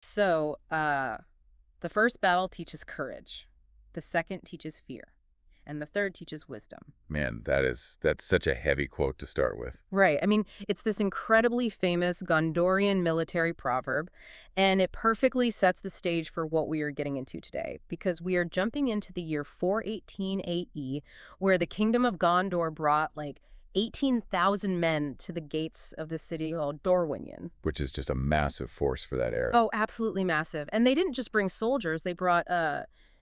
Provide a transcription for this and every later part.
So, the first battle teaches courage, the second teaches fear, and the third teaches wisdom. Man, that's such a heavy quote to start with. Right. I mean, it's this incredibly famous Gondorian military proverb, and it perfectly sets the stage for what we are getting into today, because we are jumping into the year 418 AE, where the Kingdom of Gondor brought like 18,000 men to the gates of the city called Dorwinion. Which is just a massive force for that era. Oh, absolutely massive. And they didn't just bring soldiers, they brought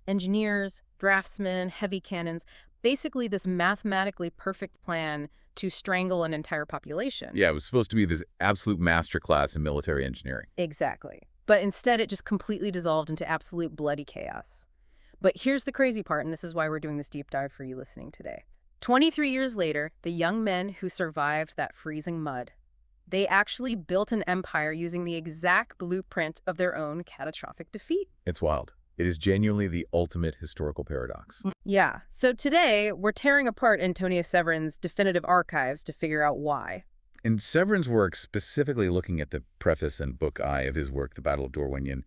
engineers, draftsmen, heavy cannons, basically this mathematically perfect plan to strangle an entire population. Yeah, it was supposed to be this absolute masterclass in military engineering. Exactly. But instead, it just completely dissolved into absolute bloody chaos. But here's the crazy part, and this is why we're doing this deep dive for you listening today. 23 years later, the young men who survived that freezing mud, they actually built an empire using the exact blueprint of their own catastrophic defeat. It's wild. It is genuinely the ultimate historical paradox. Yeah, so today we're tearing apart Antonia Severin's definitive archives to figure out why. In Severin's work, specifically looking at the preface and book I of his work, The Battle of Dorwinion,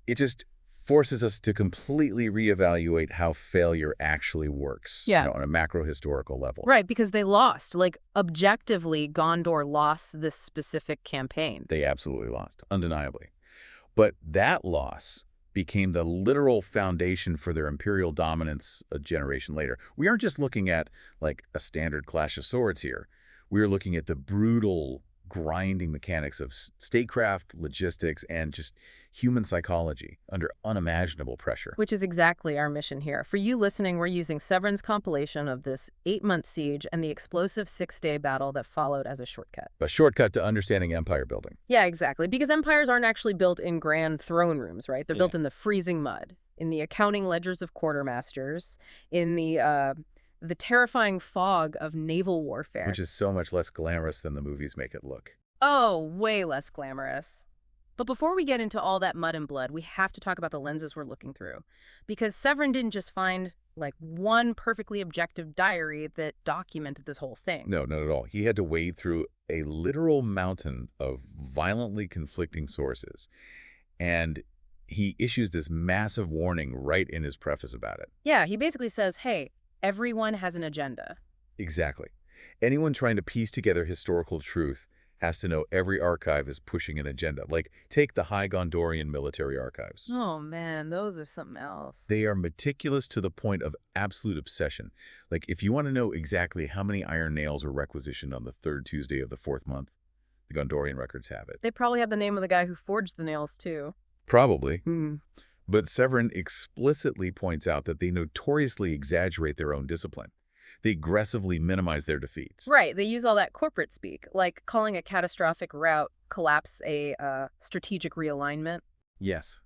it just forces us to completely reevaluate how failure actually works, Yeah. on a macro-historical level. Right, because they lost. Like, objectively, Gondor lost this specific campaign. They absolutely lost, undeniably. But that loss became the literal foundation for their imperial dominance a generation later. We aren't just looking at, like, a standard clash of swords here. We're looking at the brutal, grinding mechanics of statecraft, logistics, and just human psychology under unimaginable pressure. Which is exactly our mission here. For you listening, we're using Severin's compilation of this 8-month siege and the explosive 6-day battle that followed as a shortcut. A shortcut to understanding empire building. Yeah, exactly. Because empires aren't actually built in grand throne rooms, right? They're Yeah. built in the freezing mud, in the accounting ledgers of quartermasters, in the terrifying fog of naval warfare. Which is so much less glamorous than the movies make it look. Oh, way less glamorous. But before we get into all that mud and blood, we have to talk about the lenses we're looking through. Because Severin didn't just find, like, one perfectly objective diary that documented this whole thing. No, not at all. He had to wade through a literal mountain of violently conflicting sources. And he issues this massive warning right in his preface about it. Yeah, he basically says, hey, everyone has an agenda. Exactly. Anyone trying to piece together historical truth has to know every archive is pushing an agenda. Like, take the High Gondorian military archives. Oh, man, those are something else. They are meticulous to the point of absolute obsession. Like, if you want to know exactly how many iron nails were requisitioned on the third Tuesday of the fourth month, the Gondorian records have it. They probably have the name of the guy who forged the nails, too. Probably. Hmm. But Severin explicitly points out that they notoriously exaggerate their own discipline. They aggressively minimize their defeats. Right, they use all that corporate speak, like calling a catastrophic rout collapse a strategic realignment. Yes.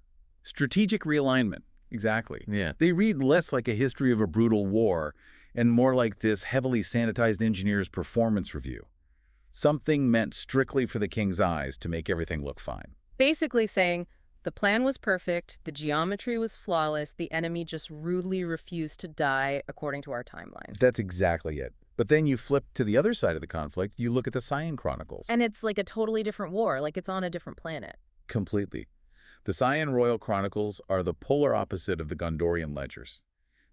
Strategic realignment. Exactly. Yeah. They read less like a history of a brutal war and more like this heavily sanitized engineer's performance review. Something meant strictly for the king's eyes to make everything look fine. Basically saying, the plan was perfect, the geometry was flawless, the enemy just rudely refused to die according to our timeline. That's exactly it. But then you flip to the other side of the conflict, you look at the Cyan Chronicles. And it's like a totally different war, like it's on a different planet. Completely. The Cyan Royal Chronicles are the polar opposite of the Gondorian ledgers.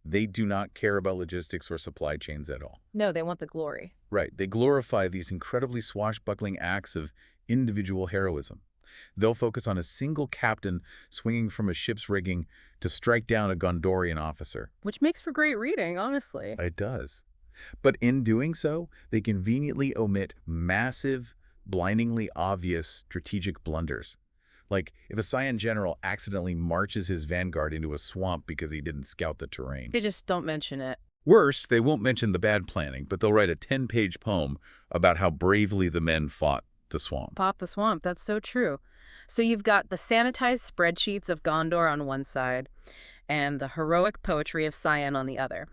They do not care about logistics or supply chains at all. No, they want the glory. Right. They glorify these incredibly swashbuckling acts of individual heroism. They'll focus on a single captain swinging from a ship's rigging to strike down a Gondorian officer. Which makes for great reading, honestly. It does. But in doing so, they conveniently omit massive, blindingly obvious strategic blunders. Like if a Cyan general accidentally marches his vanguard into a swamp because he didn't scout the terrain. They just don't mention it. Worse, they won't mention the bad planning, but they'll write a 10-page poem about how bravely the men fought the swamp. Pop the swamp, that's so true. So you've got the sanitized spreadsheets of Gondor on one side and the heroic poetry of Cyan on the other.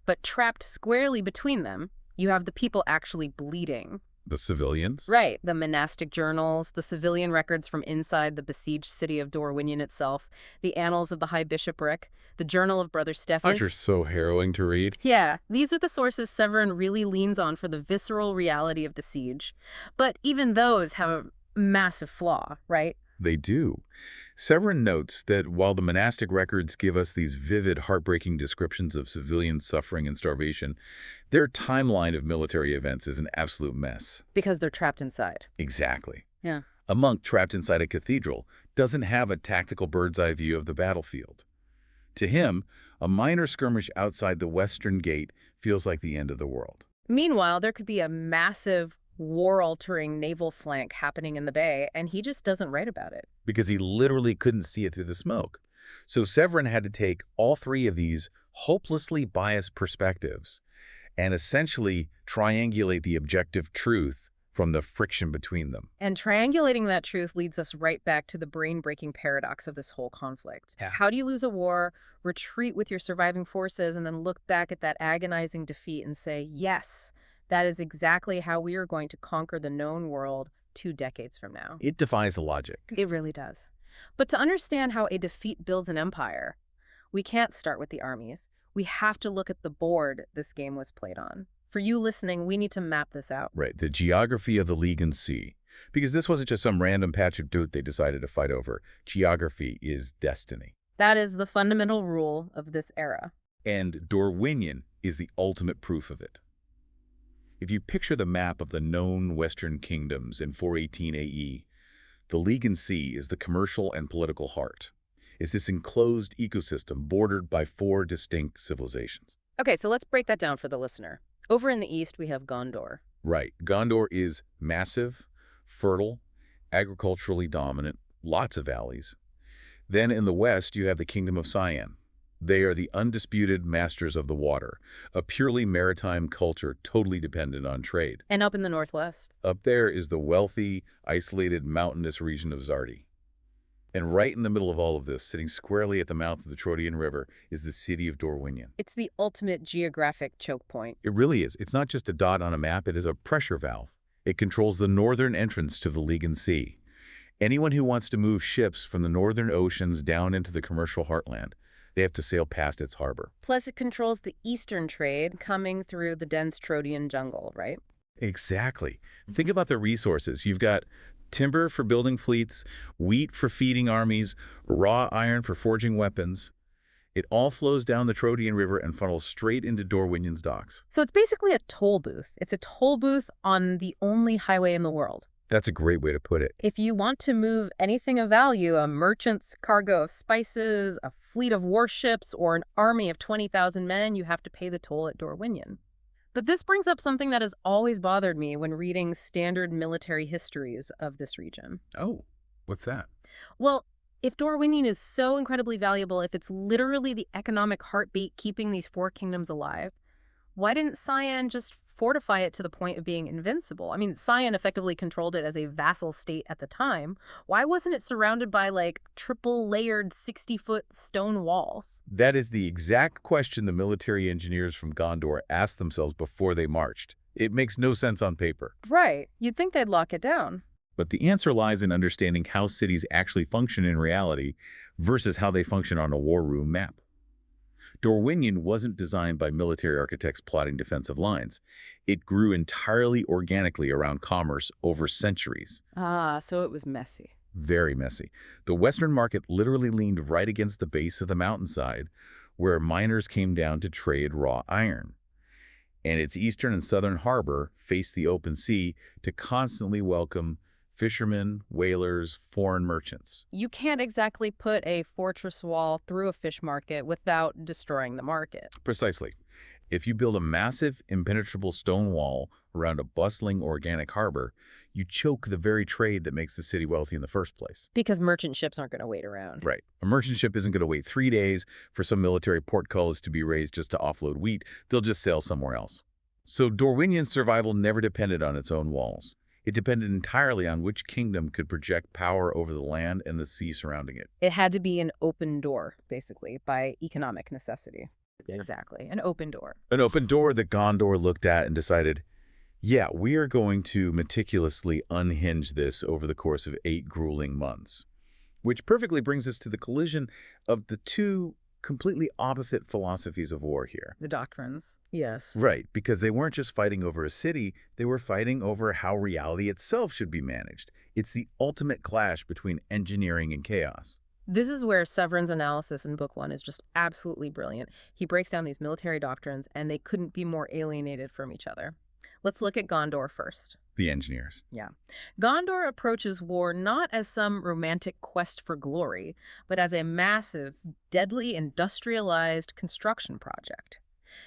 But trapped squarely between them, you have the people actually bleeding. The civilians? Right, the monastic journals, the civilian records from inside the besieged city of Dorwinion itself, the annals of the High Bishopric, the journal of Brother Stephen. Aren't you so harrowing to read? Yeah, these are the sources Severin really leans on for the visceral reality of the siege. But even those have a massive flaw, right? They do. Severin notes that while the monastic records give us these vivid, heartbreaking descriptions of civilian suffering and starvation, their timeline of military events is an absolute mess. Because they're trapped inside. Exactly. Yeah. A monk trapped inside a cathedral doesn't have a tactical bird's-eye view of the battlefield. To him, a minor skirmish outside the western gate feels like the end of the world. Meanwhile, there could be a massive war-altering naval flank happening in the bay, and he just doesn't write about it. Because he literally couldn't see it through the smoke. So Severin had to take all three of these hopelessly biased perspectives and essentially triangulate the objective truth from the friction between them. And triangulating that truth leads us right back to the brain-breaking paradox of this whole conflict. Yeah. How do you lose a war, retreat with your surviving forces, and then look back at that agonizing defeat and say, yes, that is exactly how we are going to conquer the known world 2 decades from now? It defies the logic. It really does. But to understand how a defeat builds an empire, we can't start with the armies. We have to look at the board this game was played on. For you listening, we need to map this out. Right, the geography of the League Sea. Because this wasn't just some random patch of dirt they decided to fight over. Geography is destiny. That is the fundamental rule of this era. And Dorwinion is the ultimate proof of it. If you picture the map of the known Western kingdoms in 418 AE, the League Sea is the commercial and political heart. It's this enclosed ecosystem bordered by 4 distinct civilizations. Okay, so let's break that down for the listener. Over in the east, we have Gondor. Right. Gondor is massive, fertile, agriculturally dominant, lots of valleys. Then in the west, you have the Kingdom of Cyan. They are the undisputed masters of the water, a purely maritime culture totally dependent on trade. And up in the northwest? Up there is the wealthy, isolated, mountainous region of Zardi. And right in the middle of all of this, sitting squarely at the mouth of the Troadian River, is the city of Dorwinion. It's the ultimate geographic choke point. It really is. It's not just a dot on a map, it is a pressure valve. It controls the northern entrance to the League Sea. Anyone who wants to move ships from the northern oceans down into the commercial heartland, they have to sail past its harbor. Plus, it controls the eastern trade coming through the dense Troadian jungle, right? Exactly. Think about the resources. You've got timber for building fleets, wheat for feeding armies, raw iron for forging weapons. It all flows down the Troadian River and funnels straight into Dorwinion's docks. So it's basically a toll booth. It's a toll booth on the only highway in the world. That's a great way to put it. If you want to move anything of value, a merchant's cargo of spices, a fleet of warships, or an army of 20,000 men, you have to pay the toll at Dorwinion. But this brings up something that has always bothered me when reading standard military histories of this region. Oh, what's that? Well, if Dorwinion is so incredibly valuable, if it's literally the economic heartbeat keeping these 4 kingdoms alive, why didn't Cyan just fortify it to the point of being invincible? I mean, Cyan effectively controlled it as a vassal state at the time. Why wasn't it surrounded by, like, triple-layered 60-foot stone walls? That is the exact question the military engineers from Gondor asked themselves before they marched. It makes no sense on paper. Right. You'd think they'd lock it down. But the answer lies in understanding how cities actually function in reality versus how they function on a war room map. Dorwinion wasn't designed by military architects plotting defensive lines. It grew entirely organically around commerce over centuries. Ah, so it was messy. Very messy. The Western market literally leaned right against the base of the mountainside, where miners came down to trade raw iron. And its eastern and southern harbor faced the open sea to constantly welcome fishermen, whalers, foreign merchants. You can't exactly put a fortress wall through a fish market without destroying the market. Precisely. If you build a massive, impenetrable stone wall around a bustling organic harbor, you choke the very trade that makes the city wealthy in the first place. Because merchant ships aren't going to wait around. Right. A merchant ship isn't going to wait 3 days for some military portcullis to be raised just to offload wheat. They'll just sail somewhere else. So Dorwinion's survival never depended on its own walls. It depended entirely on which kingdom could project power over the land and the sea surrounding it. It had to be an open door, basically, by economic necessity. Exactly, an open door. An open door that Gondor looked at and decided, yeah, we are going to meticulously unhinge this over the course of 8 grueling months. Which perfectly brings us to the collision of the 2 completely opposite philosophies of war here. The doctrines. Yes. Right, because they weren't just fighting over a city, they were fighting over how reality itself should be managed. It's the ultimate clash between engineering and chaos. This is where Severin's analysis in Book 1 is just absolutely brilliant. He breaks down these military doctrines, and they couldn't be more alienated from each other. Let's look at Gondor first. The engineers. Yeah. Gondor approaches war not as some romantic quest for glory, but as a massive, deadly industrialized construction project.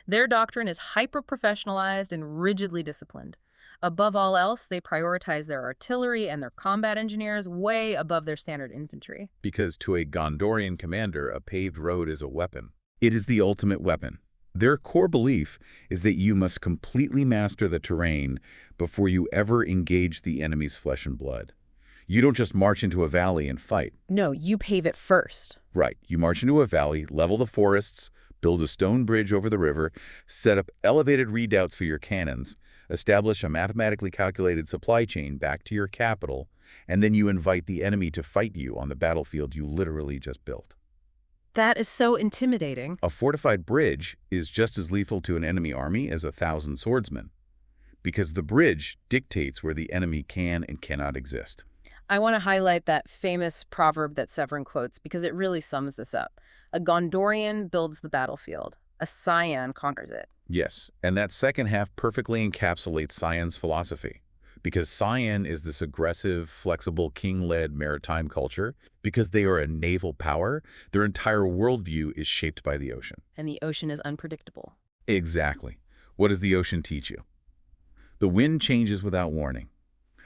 Their doctrine is hyper-professionalized and rigidly disciplined. Above all else, they prioritize their artillery and their combat engineers way above their standard infantry. Because to a Gondorian commander, a paved road is a weapon. It is the ultimate weapon. Their core belief is that you must completely master the terrain before you ever engage the enemy's flesh and blood. You don't just march into a valley and fight. No, you pave it first. Right. You march into a valley, level the forests, build a stone bridge over the river, set up elevated redoubts for your cannons, establish a mathematically calculated supply chain back to your capital, and then you invite the enemy to fight you on the battlefield you literally just built. That is so intimidating. A fortified bridge is just as lethal to an enemy army as 1,000 swordsmen, because the bridge dictates where the enemy can and cannot exist. I want to highlight that famous proverb that Severin quotes because it really sums this up. A Gondorian builds the battlefield. A Scion conquers it. Yes, and that second half perfectly encapsulates Scion's philosophy. Because Scion is this aggressive, flexible, king-led maritime culture, because they are a naval power, their entire worldview is shaped by the ocean. And the ocean is unpredictable. Exactly. What does the ocean teach you? The wind changes without warning.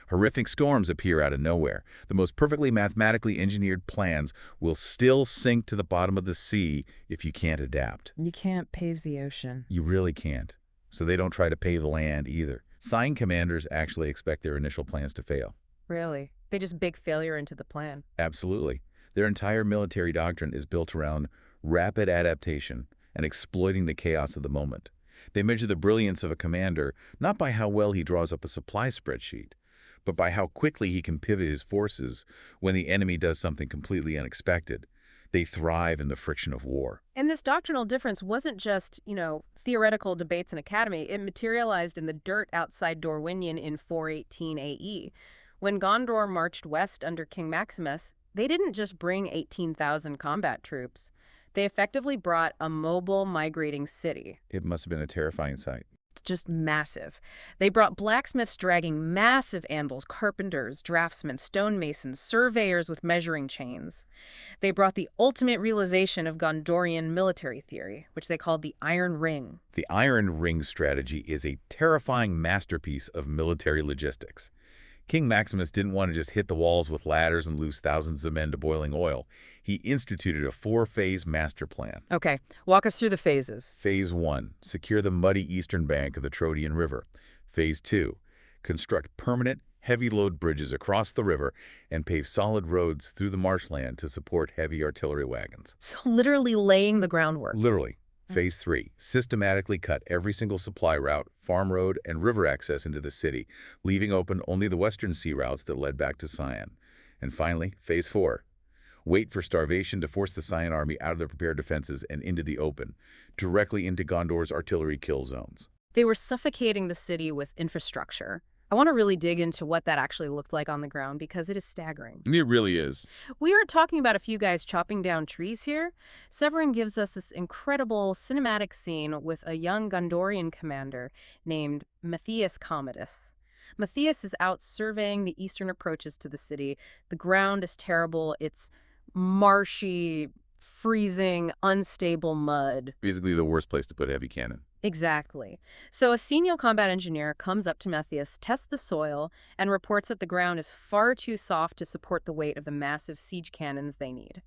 Horrific storms appear out of nowhere. The most perfectly mathematically engineered plans will still sink to the bottom of the sea if you can't adapt. You can't pave the ocean. You really can't. So they don't try to pave the land either. Scion commanders actually expect their initial plans to fail. Really? They just bake failure into the plan. Absolutely. Their entire military doctrine is built around rapid adaptation and exploiting the chaos of the moment. They measure the brilliance of a commander not by how well he draws up a supply spreadsheet, but by how quickly he can pivot his forces when the enemy does something completely unexpected. They thrive in the friction of war. And this doctrinal difference wasn't just, theoretical debates in academy. It materialized in the dirt outside Dorwinion in 418 AE. When Gondor marched west under King Maximus, they didn't just bring 18,000 combat troops. They effectively brought a mobile, migrating city. It must have been a terrifying sight. Just massive. They brought blacksmiths dragging massive anvils, carpenters, draftsmen, stonemasons, surveyors with measuring chains. They brought the ultimate realization of Gondorian military theory, which they called the Iron Ring. The Iron Ring strategy is a terrifying masterpiece of military logistics. King Maximus didn't want to just hit the walls with ladders and lose thousands of men to boiling oil. He instituted a 4-phase master plan. Okay, walk us through the phases. Phase 1, secure the muddy eastern bank of the Troadian River. Phase 2, construct permanent, heavy-load bridges across the river and pave solid roads through the marshland to support heavy artillery wagons. So literally laying the groundwork. Literally. Phase 3, systematically cut every single supply route, farm road, and river access into the city, leaving open only the western sea routes that led back to Scion. And finally, Phase 4, wait for starvation to force the Scion army out of their prepared defenses and into the open, directly into Gondor's artillery kill zones. They were suffocating the city with infrastructure. I want to really dig into what that actually looked like on the ground because it is staggering. It really is. We aren't talking about a few guys chopping down trees here. Severin gives us this incredible cinematic scene with a young Gondorian commander named Matthias Commodus. Matthias is out surveying the eastern approaches to the city. The ground is terrible. It's marshy, freezing, unstable mud. Basically the worst place to put heavy cannon. Exactly. So a senior combat engineer comes up to Matthias, tests the soil, and reports that the ground is far too soft to support the weight of the massive siege cannons they need.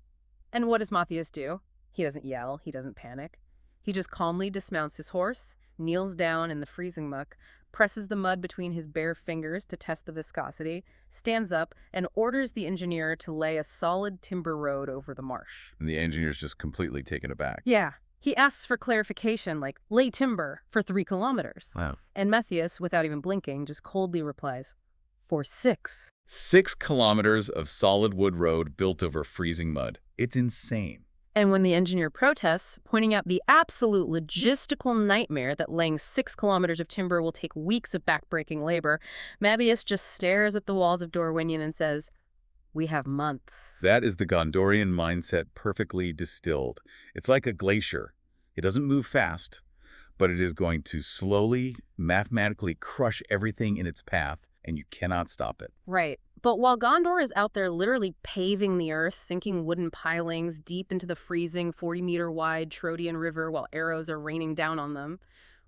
And what does Matthias do? He doesn't yell, he doesn't panic. He just calmly dismounts his horse, kneels down in the freezing muck, presses the mud between his bare fingers to test the viscosity, stands up, and orders the engineer to lay a solid timber road over the marsh. And the engineer's just completely taken aback. Yeah. He asks for clarification, like, lay timber for 3 kilometers. Wow. And Matthias, without even blinking, just coldly replies, for 6. 6 kilometers of solid wood road built over freezing mud. It's insane. And when the engineer protests, pointing out the absolute logistical nightmare that laying 6 kilometers of timber will take weeks of backbreaking labor, Mabius just stares at the walls of Dorwinion and says, "We have months." That is the Gondorian mindset perfectly distilled. It's like a glacier. It doesn't move fast, but it is going to slowly, mathematically crush everything in its path, and you cannot stop it. Right. But while Gondor is out there literally paving the earth, sinking wooden pilings deep into the freezing 40-meter-wide Trodian River while arrows are raining down on them,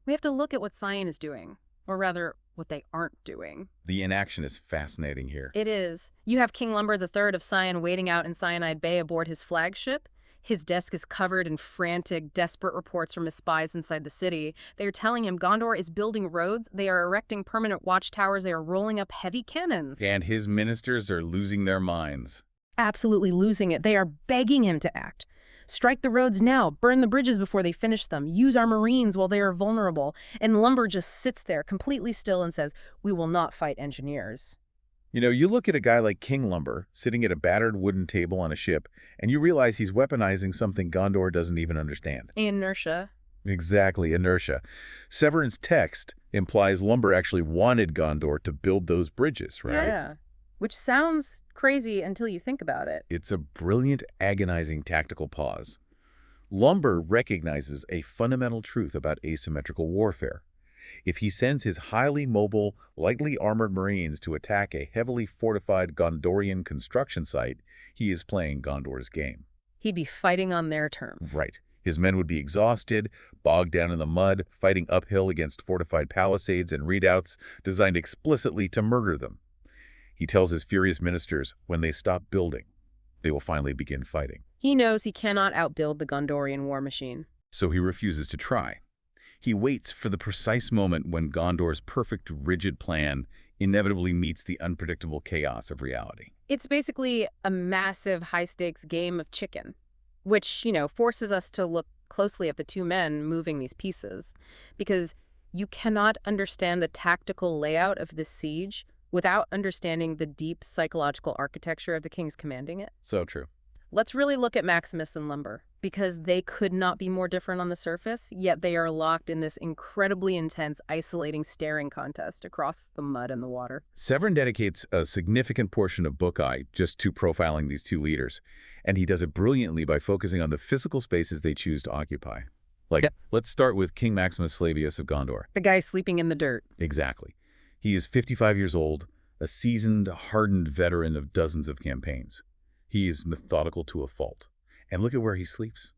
we have to look at what Sion is doing. Or rather, what they aren't doing. The inaction is fascinating here. It is. You have King Lumber III of Sion waiting out in Cyanide Bay aboard his flagship. His desk is covered in frantic, desperate reports from his spies inside the city. They are telling him Gondor is building roads, they are erecting permanent watchtowers, they are rolling up heavy cannons. And his ministers are losing their minds. Absolutely losing it. They are begging him to act. Strike the roads now, burn the bridges before they finish them, use our marines while they are vulnerable. And Lumber just sits there completely still and says, "We will not fight engineers." You know, you look at a guy like King Lumber sitting at a battered wooden table on a ship, and you realize he's weaponizing something Gondor doesn't even understand. Inertia. Exactly, inertia. Severin's text implies Lumber actually wanted Gondor to build those bridges, right? Yeah. Which sounds crazy until you think about it. It's a brilliant, agonizing tactical pause. Lumber recognizes a fundamental truth about asymmetrical warfare. If he sends his highly mobile, lightly armored Marines to attack a heavily fortified Gondorian construction site, he is playing Gondor's game. He'd be fighting on their terms. Right. His men would be exhausted, bogged down in the mud, fighting uphill against fortified palisades and redoubts designed explicitly to murder them. He tells his furious ministers when they stop building, they will finally begin fighting. He knows he cannot outbuild the Gondorian war machine. So he refuses to try. He waits for the precise moment when Gondor's perfect, rigid plan inevitably meets the unpredictable chaos of reality. It's basically a massive high-stakes game of chicken, which, forces us to look closely at the two men moving these pieces, because you cannot understand the tactical layout of this siege without understanding the deep psychological architecture of the kings commanding it. So true. Let's really look at Maximus and Lumber, because they could not be more different on the surface, yet they are locked in this incredibly intense, isolating staring contest across the mud and the water. Severin dedicates a significant portion of Book I just to profiling these two leaders, and he does it brilliantly by focusing on the physical spaces they choose to occupy. Let's start with King Maximus Flavius of Gondor. The guy sleeping in the dirt. Exactly. He is 55 years old, a seasoned, hardened veteran of dozens of campaigns. He is methodical to a fault. And look at where he sleeps.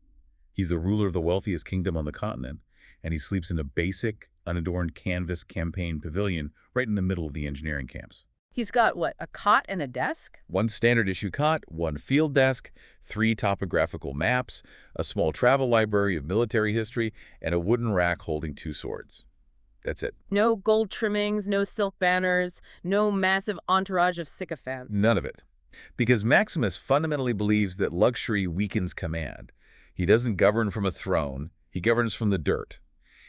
He's the ruler of the wealthiest kingdom on the continent, and he sleeps in a basic, unadorned canvas campaign pavilion right in the middle of the engineering camps. He's got, what, a cot and a desk? One standard-issue cot, one field desk, 3 topographical maps, a small travel library of military history, and a wooden rack holding 2 swords. That's it. No gold trimmings, no silk banners, no massive entourage of sycophants. None of it. Because Maximus fundamentally believes that luxury weakens command. He doesn't govern from a throne, he governs from the dirt.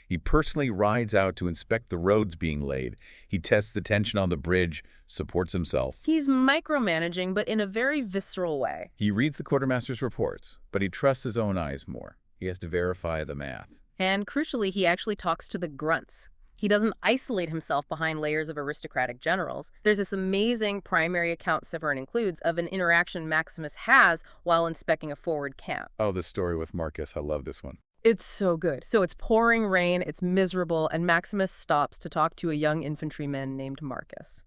He personally rides out to inspect the roads being laid. He tests the tension on the bridge, supports himself. He's micromanaging, but in a very visceral way. He reads the quartermaster's reports, but he trusts his own eyes more. He has to verify the math. And crucially, he actually talks to the grunts. He doesn't isolate himself behind layers of aristocratic generals. There's this amazing primary account Severin includes of an interaction Maximus has while inspecting a forward camp. Oh, the story with Marcus. I love this one. It's so good. So it's pouring rain, it's miserable, and Maximus stops to talk to a young infantryman named Marcus.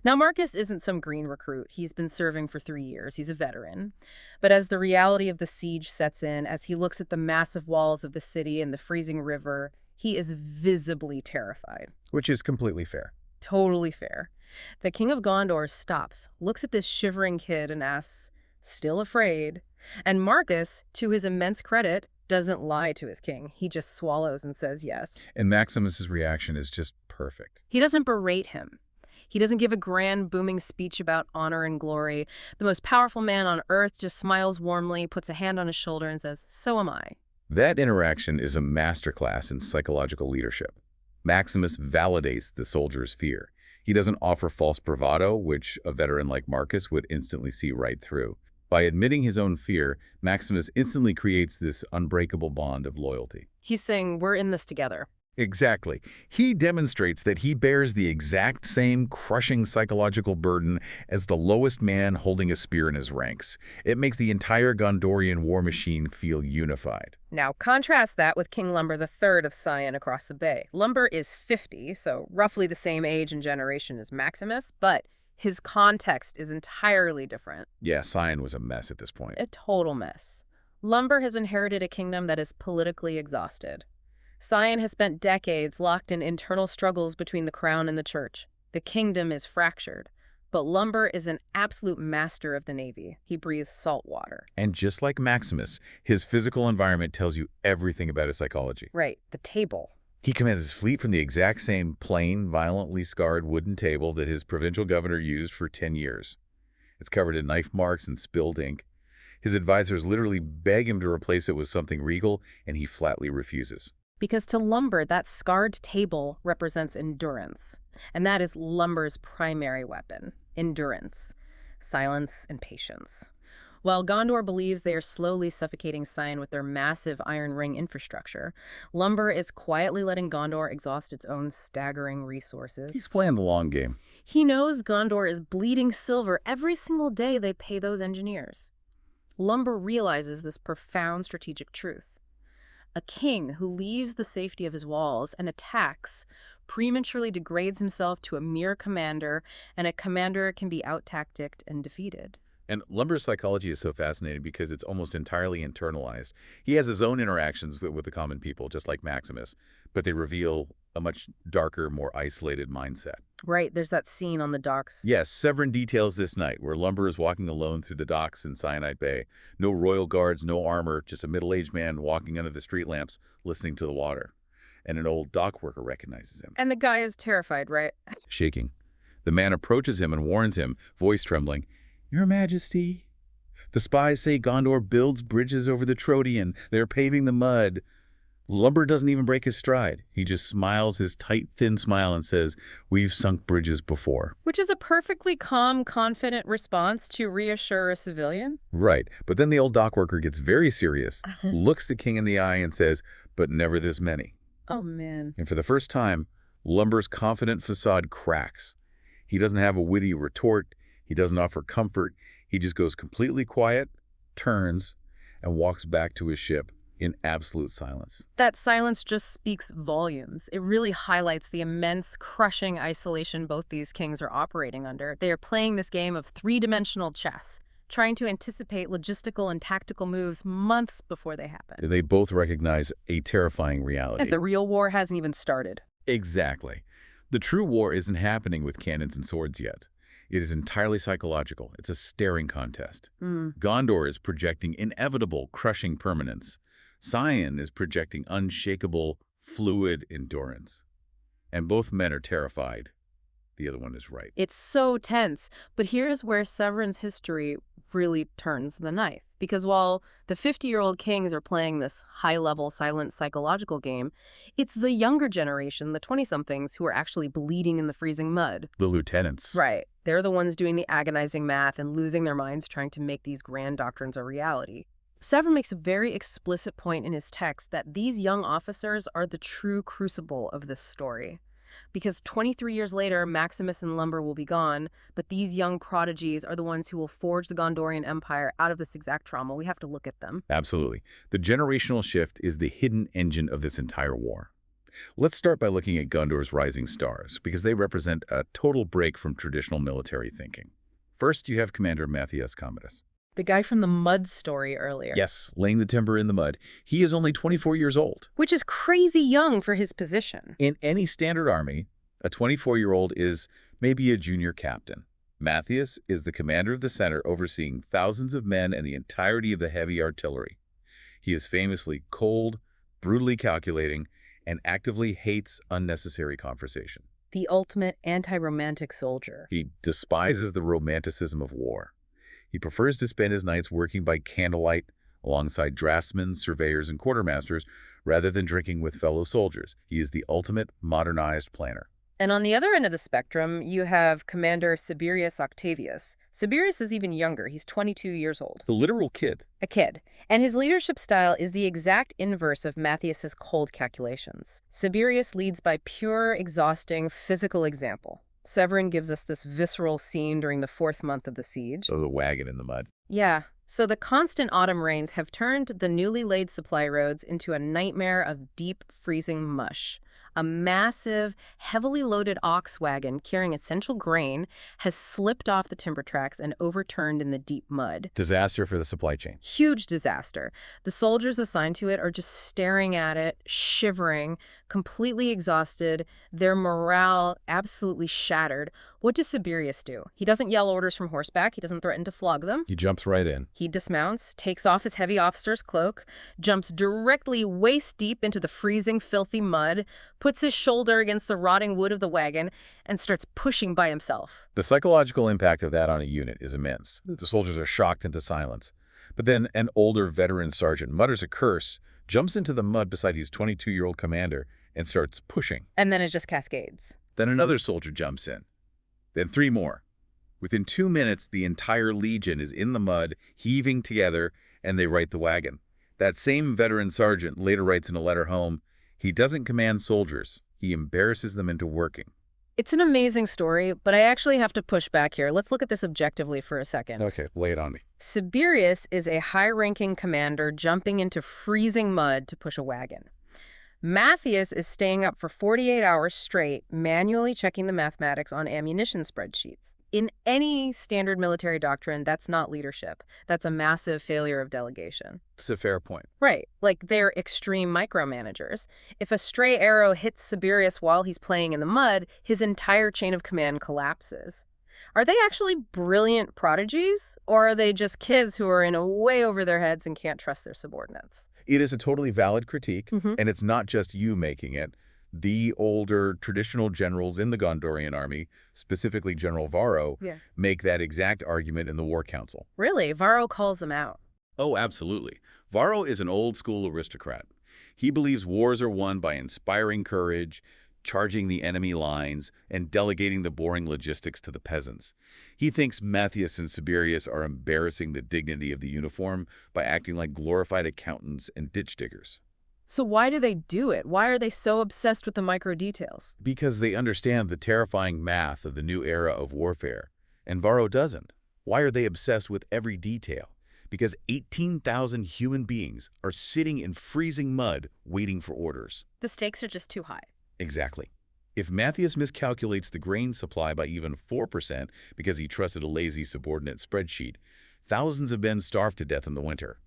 Now, Marcus isn't some green recruit. He's been serving for 3 years. He's a veteran. But as the reality of the siege sets in, as he looks at the massive walls of the city and the freezing river, he is visibly terrified. Which is completely fair. Totally fair. The King of Gondor stops, looks at this shivering kid and asks, "Still afraid?" And Marcus, to his immense credit, doesn't lie to his king. He just swallows and says yes. And Maximus's reaction is just perfect. He doesn't berate him. He doesn't give a grand, booming speech about honor and glory. The most powerful man on earth just smiles warmly, puts a hand on his shoulder, and says, "So am I." That interaction is a masterclass in psychological leadership. Maximus validates the soldier's fear. He doesn't offer false bravado, which a veteran like Marcus would instantly see right through. By admitting his own fear, Maximus instantly creates this unbreakable bond of loyalty. He's saying, we're in this together. Exactly. He demonstrates that he bears the exact same crushing psychological burden as the lowest man holding a spear in his ranks. It makes the entire Gondorian war machine feel unified. Now, contrast that with King Lumber III of Sion across the bay. Lumber is 50, so roughly the same age and generation as Maximus, but his context is entirely different. Yeah, Sion was a mess at this point. A total mess. Lumber has inherited a kingdom that is politically exhausted. Sion has spent decades locked in internal struggles between the crown and the church. The kingdom is fractured. But Lumber is an absolute master of the Navy. He breathes salt water. And just like Maximus, his physical environment tells you everything about his psychology. Right, the table. He commands his fleet from the exact same plain, violently scarred wooden table that his provincial governor used for 10 years. It's covered in knife marks and spilled ink. His advisors literally beg him to replace it with something regal, and he flatly refuses. Because to Lumber, that scarred table represents endurance. And that is Lumber's primary weapon, endurance, silence, and patience. While Gondor believes they are slowly suffocating Sion with their massive Iron Ring infrastructure, Lumber is quietly letting Gondor exhaust its own staggering resources. He's playing the long game. He knows Gondor is bleeding silver every single day they pay those engineers. Lumber realizes this profound strategic truth. A king who leaves the safety of his walls and attacks prematurely degrades himself to a mere commander, and a commander can be out-tacticked and defeated. And Lumber's psychology is so fascinating because it's almost entirely internalized. He has his own interactions with the common people, just like Maximus, but they reveal a much darker, more isolated mindset. Right, there's that scene on the docks. Yes, Severin details this night, where Lumber is walking alone through the docks in Cyanide Bay. No royal guards, no armor, just a middle-aged man walking under the street lamps, listening to the water. And an old dock worker recognizes him. And the guy is terrified, right? Shaking. The man approaches him and warns him, voice trembling, "Your Majesty, the spies say Gondor builds bridges over the Trodian. They're paving the mud." Lumber doesn't even break his stride. He just smiles his tight, thin smile and says, "We've sunk bridges before." Which is a perfectly calm, confident response to reassure a civilian. Right. But then the old dock worker gets very serious, looks the king in the eye and says, "But never this many." Oh, man. And for the first time, Lumber's confident facade cracks. He doesn't have a witty retort. He doesn't offer comfort. He just goes completely quiet, turns, and walks back to his ship in absolute silence. That silence just speaks volumes. It really highlights the immense, crushing isolation both these kings are operating under. They are playing this game of three-dimensional chess, trying to anticipate logistical and tactical moves months before they happen. They both recognize a terrifying reality. And the real war hasn't even started. Exactly. The true war isn't happening with cannons and swords yet. It is entirely psychological. It's a staring contest. Gondor is projecting inevitable, crushing permanence. Sion is projecting unshakable, fluid endurance. And both men are terrified. The other one is right. It's so tense, but here's where Severin's history really turns the knife. Because while the 50-year-old kings are playing this high-level, silent psychological game, it's the younger generation, the 20-somethings, who are actually bleeding in the freezing mud. The lieutenants. Right. They're the ones doing the agonizing math and losing their minds trying to make these grand doctrines a reality. Severin makes a very explicit point in his text that these young officers are the true crucible of this story. Because 23 years later, Maximus and Lumber will be gone, but these young prodigies are the ones who will forge the Gondorian Empire out of this exact trauma. We have to look at them. Absolutely. The generational shift is the hidden engine of this entire war. Let's start by looking at Gondor's rising stars, because they represent a total break from traditional military thinking. First, you have Commander Matthias Commodus. The guy from the mud story earlier. Yes, laying the timber in the mud. He is only 24 years old. Which is crazy young for his position. In any standard army, a 24-year-old is maybe a junior captain. Matthias is the commander of the center, overseeing thousands of men and the entirety of the heavy artillery. He is famously cold, brutally calculating, and actively hates unnecessary conversation. The ultimate anti-romantic soldier. He despises the romanticism of war. He prefers to spend his nights working by candlelight alongside draftsmen, surveyors, and quartermasters rather than drinking with fellow soldiers. He is the ultimate modernized planner. And on the other end of the spectrum, you have Commander Siberius Octavius. Siberius is even younger. He's 22 years old. The literal kid. A kid. And his leadership style is the exact inverse of Matthias's cold calculations. Siberius leads by pure, exhausting, physical example. Severin gives us this visceral scene during the 4th month of the siege. So the wagon in the mud. Yeah. So the constant autumn rains have turned the newly laid supply roads into a nightmare of deep, freezing mush. A massive, heavily loaded ox wagon carrying essential grain has slipped off the timber tracks and overturned in the deep mud. Disaster for the supply chain. Huge disaster. The soldiers assigned to it are just staring at it, shivering, completely exhausted, their morale absolutely shattered. What does Siberius do? He doesn't yell orders from horseback. He doesn't threaten to flog them. He jumps right in. He dismounts, takes off his heavy officer's cloak, jumps directly waist-deep into the freezing, filthy mud, puts his shoulder against the rotting wood of the wagon, and starts pushing by himself. The psychological impact of that on a unit is immense. The soldiers are shocked into silence. But then an older veteran sergeant mutters a curse, jumps into the mud beside his 22-year-old commander, and starts pushing. And then it just cascades. Then another soldier jumps in. Then 3 more. Within 2 minutes, the entire legion is in the mud, heaving together, and they right the wagon. That same veteran sergeant later writes in a letter home, he doesn't command soldiers. He embarrasses them into working. It's an amazing story, but I actually have to push back here. Let's look at this objectively for a second. Okay, lay it on me. Siberius is a high-ranking commander jumping into freezing mud to push a wagon. Matthias is staying up for 48 hours straight, manually checking the mathematics on ammunition spreadsheets. In any standard military doctrine, that's not leadership. That's a massive failure of delegation. It's a fair point. Right. Like, they're extreme micromanagers. If a stray arrow hits Siberius while he's playing in the mud, his entire chain of command collapses. Are they actually brilliant prodigies, or are they just kids who are in a way over their heads and can't trust their subordinates? It is a totally valid critique, and it's not just you making it. The older traditional generals in the Gondorian army, specifically General Varro, make that exact argument in the War Council. Really? Varro calls them out. Oh, absolutely. Varro is an old-school aristocrat. He believes wars are won by inspiring courage, charging the enemy lines, and delegating the boring logistics to the peasants. He thinks Matthias and Siberius are embarrassing the dignity of the uniform by acting like glorified accountants and ditch diggers. So why do they do it? Why are they so obsessed with the micro details? Because they understand the terrifying math of the new era of warfare, and Varro doesn't. Why are they obsessed with every detail? Because 18,000 human beings are sitting in freezing mud waiting for orders. The stakes are just too high. Exactly. If Matthias miscalculates the grain supply by even 4% because he trusted a lazy subordinate spreadsheet, thousands of men starve to death in the winter.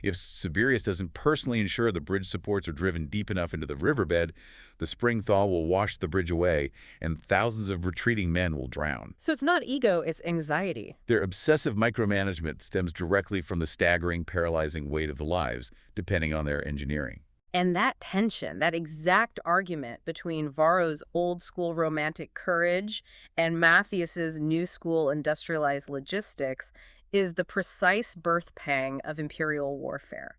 If Siberius doesn't personally ensure the bridge supports are driven deep enough into the riverbed, the spring thaw will wash the bridge away, and thousands of retreating men will drown. So it's not ego, it's anxiety. Their obsessive micromanagement stems directly from the staggering, paralyzing weight of the lives, depending on their engineering. And that tension, that exact argument between Varro's old-school romantic courage and Matthias's new-school industrialized logistics is the precise birth pang of imperial warfare.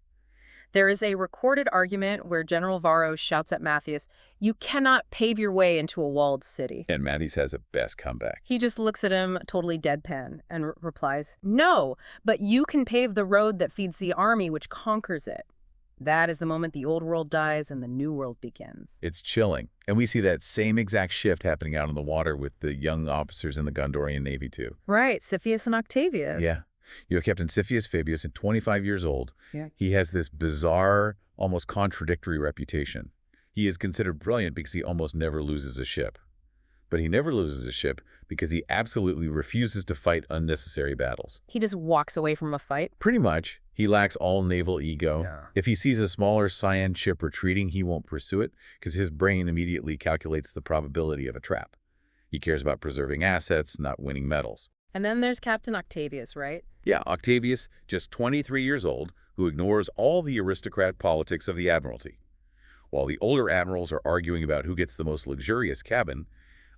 There is a recorded argument where General Varro shouts at Matthias, "You cannot pave your way into a walled city." And Matthias has the best comeback. He just looks at him, totally deadpan, and replies, "No, but you can pave the road that feeds the army which conquers it." That is the moment the old world dies and the new world begins. It's chilling. And we see that same exact shift happening out on the water with the young officers in the Gondorian Navy, too. Right, Siphius and Octavius. Yeah. You have Captain Siphius Fabius, at 25 years old. Yeah. He has this bizarre, almost contradictory reputation. He is considered brilliant because he almost never loses a ship. But he never loses a ship because he absolutely refuses to fight unnecessary battles. He just walks away from a fight? Pretty much. He lacks all naval ego. Yeah. If he sees a smaller cyan ship retreating, he won't pursue it because his brain immediately calculates the probability of a trap. He cares about preserving assets, not winning medals. And then there's Captain Octavius, right? Yeah, Octavius, just 23 years old, who ignores all the aristocrat politics of the Admiralty. While the older admirals are arguing about who gets the most luxurious cabin,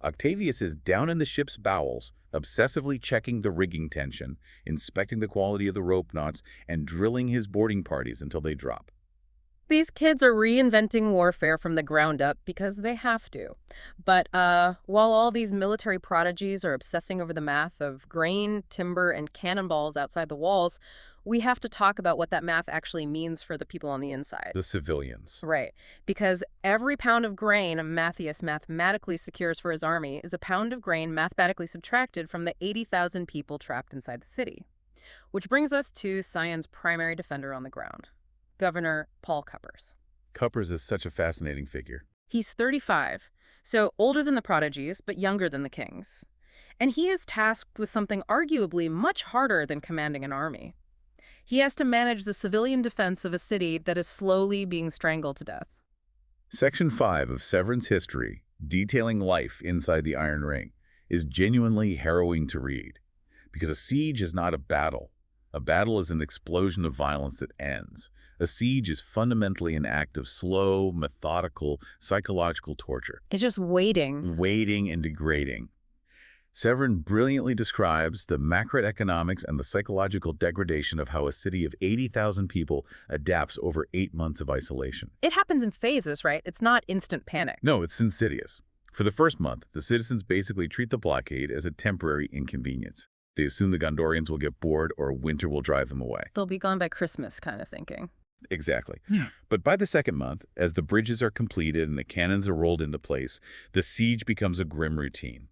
Octavius is down in the ship's bowels, obsessively checking the rigging tension, inspecting the quality of the rope knots, and drilling his boarding parties until they drop. These kids are reinventing warfare from the ground up because they have to. But while all these military prodigies are obsessing over the math of grain, timber, and cannonballs outside the walls, we have to talk about what that math actually means for the people on the inside. The civilians. Right, because every pound of grain Matthias mathematically secures for his army is a pound of grain mathematically subtracted from the 80,000 people trapped inside the city. Which brings us to Sion's primary defender on the ground, Governor Paul Cuppers. Cuppers is such a fascinating figure. He's 35, so older than the prodigies, but younger than the kings. And he is tasked with something arguably much harder than commanding an army. He has to manage the civilian defense of a city that is slowly being strangled to death. Section 5 of Severin's history, detailing life inside the Iron Ring, is genuinely harrowing to read. Because a siege is not a battle. A battle is an explosion of violence that ends. A siege is fundamentally an act of slow, methodical, psychological torture. It's just waiting. Waiting and degrading. Severin brilliantly describes the macroeconomics and the psychological degradation of how a city of 80,000 people adapts over 8 months of isolation. It happens in phases, right? It's not instant panic. No, it's insidious. For the first month, the citizens basically treat the blockade as a temporary inconvenience. They assume the Gondorians will get bored or winter will drive them away. They'll be gone by Christmas kind of thinking. Exactly. But by the second month, as the bridges are completed and the cannons are rolled into place, the siege becomes a grim routine.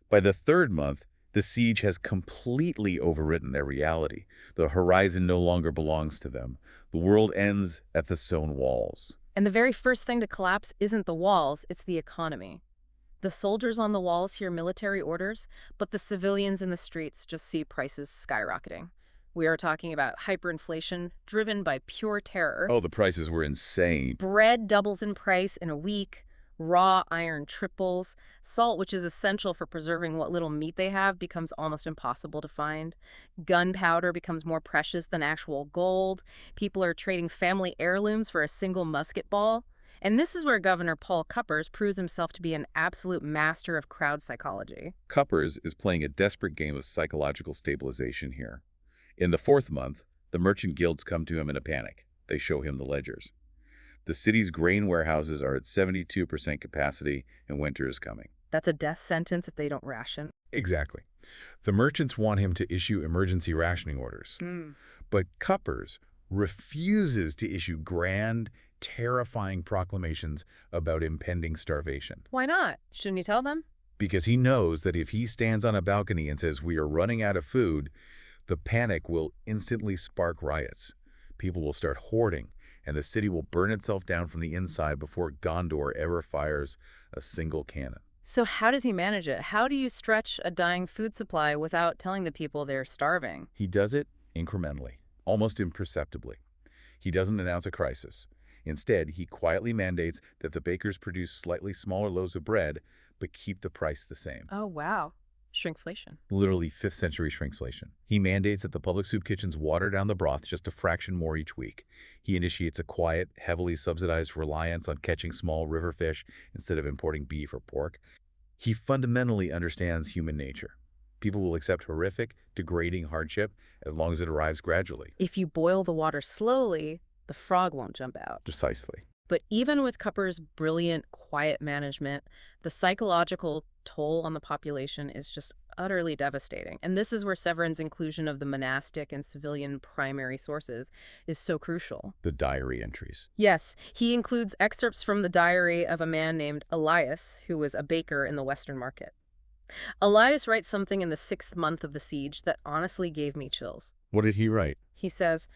By the third month, the siege has completely overwritten their reality. The horizon no longer belongs to them. The world ends at the stone walls. And the very first thing to collapse isn't the walls, it's the economy. The soldiers on the walls hear military orders, but the civilians in the streets just see prices skyrocketing. We are talking about hyperinflation driven by pure terror. Oh, the prices were insane. Bread doubles in price in a week. Raw iron triples. Salt, which is essential for preserving what little meat they have, becomes almost impossible to find. Gunpowder becomes more precious than actual gold. People are trading family heirlooms for a single musket ball. And this is where Governor Paul Cuppers proves himself to be an absolute master of crowd psychology. Cuppers is playing a desperate game of psychological stabilization here. In the fourth month, the merchant guilds come to him in a panic. They show him the ledgers. The city's grain warehouses are at 72% capacity, and winter is coming. That's a death sentence if they don't ration. Exactly. The merchants want him to issue emergency rationing orders. But Cuppers refuses to issue grand, terrifying proclamations about impending starvation. Why not? Shouldn't he tell them? Because he knows that if he stands on a balcony and says, "We are running out of food," the panic will instantly spark riots. People will start hoarding, and the city will burn itself down from the inside before Gondor ever fires a single cannon. So how does he manage it? How do you stretch a dying food supply without telling the people they're starving? He does it incrementally, almost imperceptibly. He doesn't announce a crisis. Instead, he quietly mandates that the bakers produce slightly smaller loaves of bread, but keep the price the same. Oh, wow. Shrinkflation. Literally 5th century shrinkflation. He mandates that the public soup kitchens water down the broth just a fraction more each week. He initiates a quiet, heavily subsidized reliance on catching small river fish instead of importing beef or pork. He fundamentally understands human nature. People will accept horrific, degrading hardship as long as it arrives gradually. If you boil the water slowly, the frog won't jump out. Precisely. But even with Cuppers' brilliant, quiet management, the psychological toll on the population is just utterly devastating. And this is where Severin's inclusion of the monastic and civilian primary sources is so crucial. The diary entries. Yes, he includes excerpts from the diary of a man named Elias, who was a baker in the Western Market. Elias writes something in the 6th month of the siege that honestly gave me chills. What did he write? He says,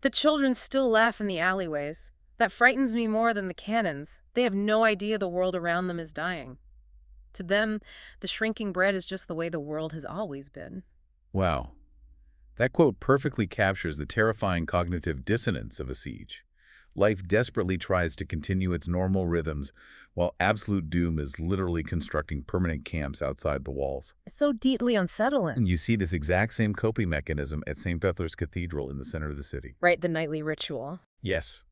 "The children still laugh in the alleyways. That frightens me more than the cannons. They have no idea the world around them is dying. To them, the shrinking bread is just the way the world has always been." Wow. That quote perfectly captures the terrifying cognitive dissonance of a siege. Life desperately tries to continue its normal rhythms, while absolute doom is literally constructing permanent camps outside the walls. It's so deeply unsettling. And you see this exact same coping mechanism at St. Peter's Cathedral in the center of the city. Right, the nightly ritual. Yes.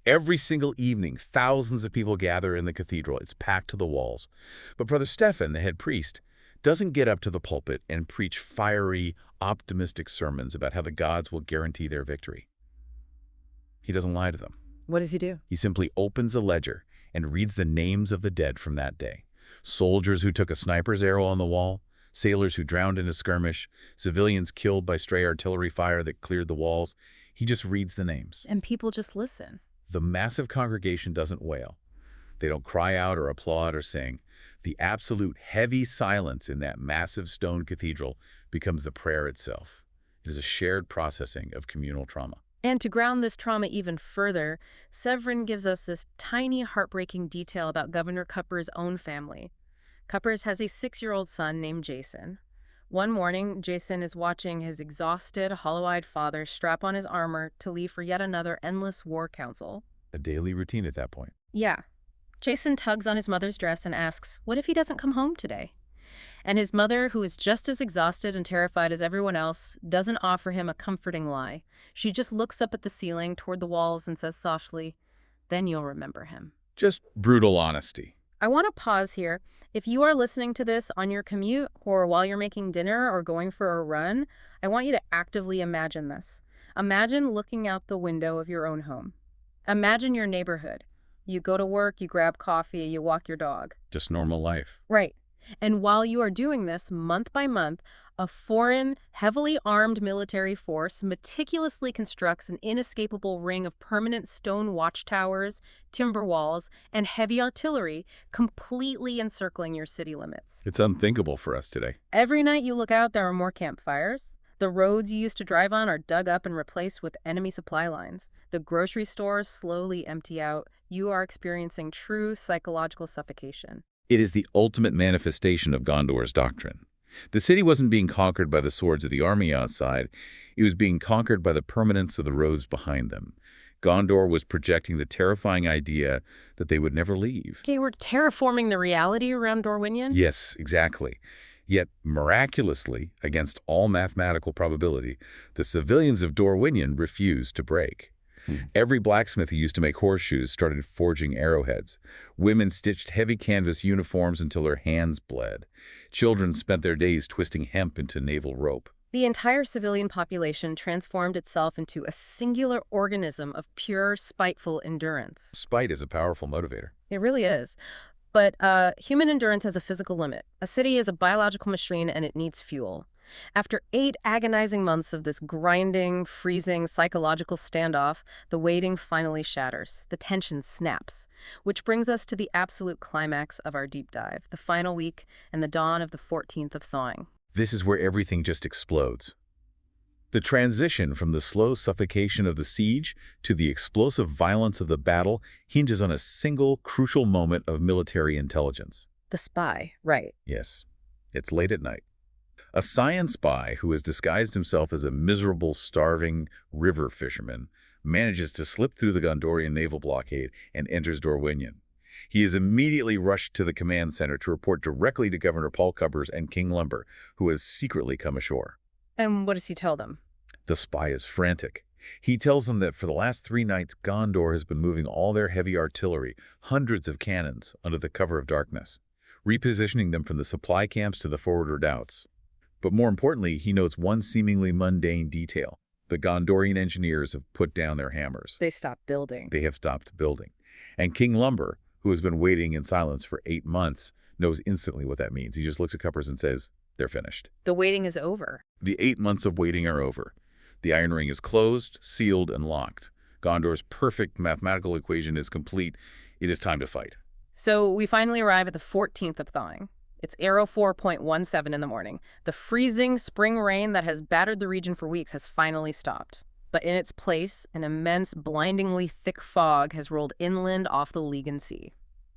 Every single evening, thousands of people gather in the cathedral. It's packed to the walls. But Brother Stephen, the head priest, doesn't get up to the pulpit and preach fiery, optimistic sermons about how the gods will guarantee their victory. He doesn't lie to them. What does he do? He simply opens a ledger and reads the names of the dead from that day. Soldiers who took a sniper's arrow on the wall, sailors who drowned in a skirmish, civilians killed by stray artillery fire that cleared the walls. He just reads the names. And people just listen. The massive congregation doesn't wail. They don't cry out or applaud or sing. The absolute heavy silence in that massive stone cathedral becomes the prayer itself. It is a shared processing of communal trauma. And to ground this trauma even further, Severin gives us this tiny, heartbreaking detail about Governor Cupper's own family. Cuppers has a 6-year-old son named Jason. One morning, Jason is watching his exhausted, hollow-eyed father strap on his armor to leave for yet another endless war council. A daily routine at that point. Yeah. Jason tugs on his mother's dress and asks, what if he doesn't come home today? And his mother, who is just as exhausted and terrified as everyone else, doesn't offer him a comforting lie. She just looks up at the ceiling toward the walls and says softly, then you'll remember him. Just brutal honesty. I want to pause here. If you are listening to this on your commute or while you're making dinner or going for a run, I want you to actively imagine this. Imagine looking out the window of your own home. Imagine your neighborhood. You go to work, you grab coffee, you walk your dog. Just normal life. Right. And while you are doing this, month by month, a foreign, heavily armed military force meticulously constructs an inescapable ring of permanent stone watchtowers, timber walls, and heavy artillery, completely encircling your city limits. It's unthinkable for us today. Every night you look out, there are more campfires. The roads you used to drive on are dug up and replaced with enemy supply lines. The grocery stores slowly empty out. You are experiencing true psychological suffocation. It is the ultimate manifestation of Gondor's doctrine. The city wasn't being conquered by the swords of the army outside. It was being conquered by the permanence of the roads behind them. Gondor was projecting the terrifying idea that they would never leave. Okay, we're terraforming the reality around Dorwinion? Yes, exactly. Yet, miraculously, against all mathematical probability, the civilians of Dorwinion refused to break. Every blacksmith who used to make horseshoes started forging arrowheads. Women stitched heavy canvas uniforms until their hands bled. Children spent their days twisting hemp into naval rope. The entire civilian population transformed itself into a singular organism of pure, spiteful endurance. Spite is a powerful motivator. It really is. But human endurance has a physical limit. A city is a biological machine and it needs fuel. After 8 agonizing months of this grinding, freezing, psychological standoff, the waiting finally shatters. The tension snaps. Which brings us to the absolute climax of our deep dive, the final week and the dawn of the 14th of Sawing. This is where everything just explodes. The transition from the slow suffocation of the siege to the explosive violence of the battle hinges on a single, crucial moment of military intelligence. The spy, right. Yes, it's late at night. A Scion spy who has disguised himself as a miserable, starving river fisherman manages to slip through the Gondorian naval blockade and enters Dorwinion. He is immediately rushed to the command center to report directly to Governor Paul Cuppers and King Lumber, who has secretly come ashore. And what does he tell them? The spy is frantic. He tells them that for the last 3 nights, Gondor has been moving all their heavy artillery, hundreds of cannons, under the cover of darkness, repositioning them from the supply camps to the forward redoubts. But more importantly, he notes one seemingly mundane detail. The Gondorian engineers have put down their hammers. They stopped building. They have stopped building. And King Lumber, who has been waiting in silence for 8 months, knows instantly what that means. He just looks at Cuppers and says, they're finished. The waiting is over. The 8 months of waiting are over. The Iron Ring is closed, sealed, and locked. Gondor's perfect mathematical equation is complete. It is time to fight. So we finally arrive at the 14th of Thawing. It's arrow 4.17 in the morning. The freezing spring rain that has battered the region for weeks has finally stopped. But in its place, an immense, blindingly thick fog has rolled inland off the Legan Sea.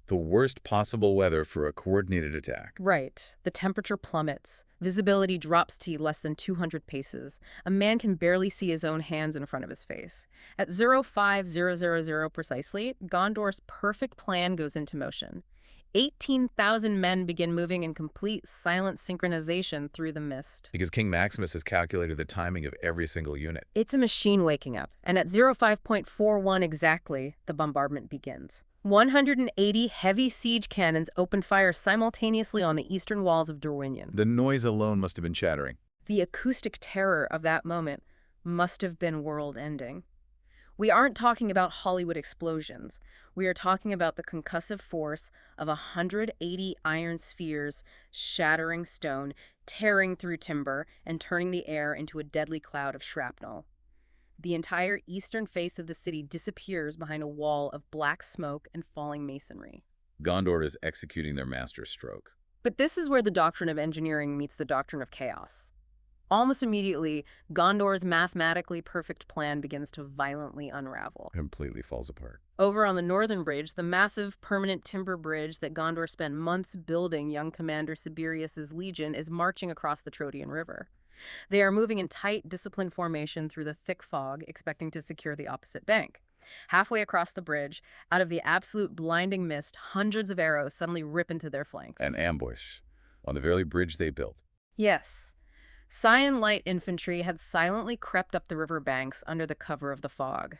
The worst possible weather for a coordinated attack. Right. The temperature plummets. Visibility drops to less than 200 paces. A man can barely see his own hands in front of his face. At 05000 precisely, Gondor's perfect plan goes into motion. 18,000 men begin moving in complete silent synchronization through the mist. Because King Maximus has calculated the timing of every single unit. It's a machine waking up, and at 05.41 exactly, the bombardment begins. 180 heavy siege cannons open fire simultaneously on the eastern walls of Dorwinion. The noise alone must have been shattering. The acoustic terror of that moment must have been world-ending. We aren't talking about Hollywood explosions. We are talking about the concussive force of 180 iron spheres shattering stone, tearing through timber, and turning the air into a deadly cloud of shrapnel. The entire eastern face of the city disappears behind a wall of black smoke and falling masonry. Gondor is executing their master stroke. But this is where the doctrine of engineering meets the doctrine of chaos. Almost immediately, Gondor's mathematically perfect plan begins to violently unravel. Completely falls apart. Over on the northern bridge, the massive permanent timber bridge that Gondor spent months building, young Commander Siberius's legion is marching across the Trodian River. They are moving in tight, disciplined formation through the thick fog, expecting to secure the opposite bank. Halfway across the bridge, out of the absolute blinding mist, hundreds of arrows suddenly rip into their flanks. An ambush on the very bridge they built. Yes. Scion light infantry had silently crept up the river banks under the cover of the fog.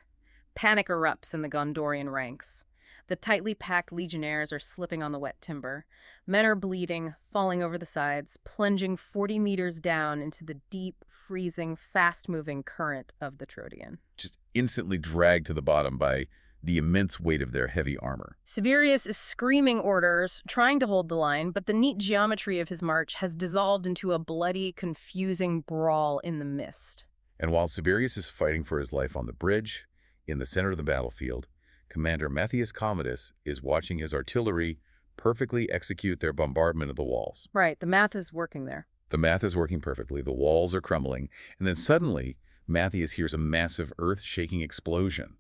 Panic erupts in the Gondorian ranks. The tightly packed legionnaires are slipping on the wet timber. Men are bleeding, falling over the sides, plunging 40 meters down into the deep, freezing, fast-moving current of the Trodian. Just instantly dragged to the bottom by the immense weight of their heavy armor. Siberius is screaming orders, trying to hold the line, but the neat geometry of his march has dissolved into a bloody, confusing brawl in the mist. And while Siberius is fighting for his life on the bridge, in the center of the battlefield, Commander Matthias Commodus is watching his artillery perfectly execute their bombardment of the walls. Right, the math is working there. The math is working perfectly, the walls are crumbling, and then suddenly, Matthias hears a massive earth-shaking explosion.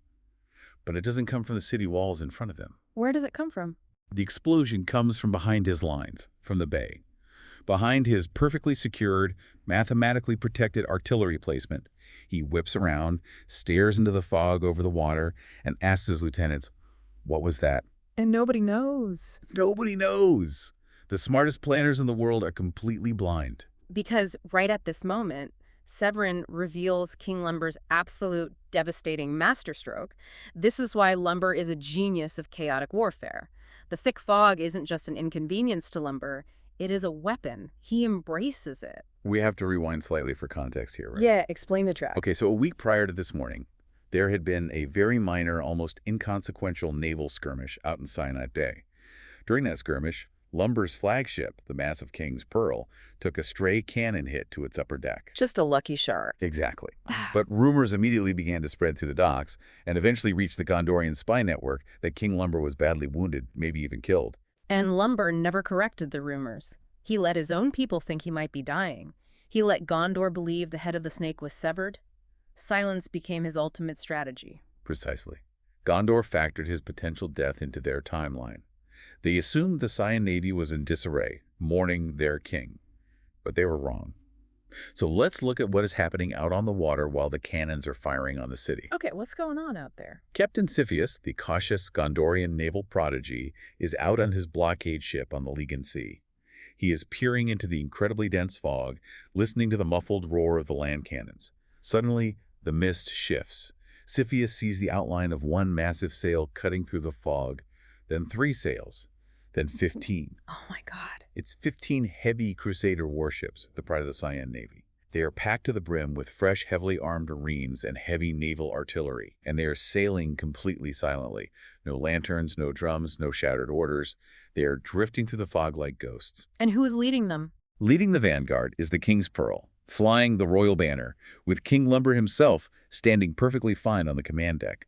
But it doesn't come from the city walls in front of him. Where does it come from? The explosion comes from behind his lines, from the bay. Behind his perfectly secured, mathematically protected artillery placement, he whips around, stares into the fog over the water, and asks his lieutenants, "What was that?" And nobody knows. Nobody knows. The smartest planners in the world are completely blind. Because right at this moment, Severin reveals King Lumber's absolute devastating masterstroke. This is why Lumber is a genius of chaotic warfare. The thick fog isn't just an inconvenience to Lumber, it is a weapon. He embraces it. We have to rewind slightly for context here, right? Yeah, explain the track. Okay, so a week prior to this morning, there had been a very minor, almost inconsequential naval skirmish out in Cyanide Bay. During that skirmish, Lumber's flagship, the massive King's Pearl, took a stray cannon hit to its upper deck. Just a lucky shot. Exactly. But rumors immediately began to spread through the docks and eventually reached the Gondorian spy network that King Lumber was badly wounded, maybe even killed. And Lumber never corrected the rumors. He let his own people think he might be dying. He let Gondor believe the head of the snake was severed. Silence became his ultimate strategy. Precisely. Gondor factored his potential death into their timeline. They assumed the Scion Navy was in disarray, mourning their king. But they were wrong. So let's look at what is happening out on the water while the cannons are firing on the city. Okay, what's going on out there? Captain Siphius, the cautious Gondorian naval prodigy, is out on his blockade ship on the Legan Sea. He is peering into the incredibly dense fog, listening to the muffled roar of the land cannons. Suddenly, the mist shifts. Siphius sees the outline of one massive sail cutting through the fog, then 3 sails, then 15. Oh my God. It's 15 heavy Crusader warships, the pride of the Scion Navy. They are packed to the brim with fresh, heavily armed marines and heavy naval artillery, and they are sailing completely silently. No lanterns, no drums, no shouted orders. They are drifting through the fog like ghosts. And who is leading them? Leading the vanguard is the King's Pearl, flying the royal banner, with King Lumber himself standing perfectly fine on the command deck.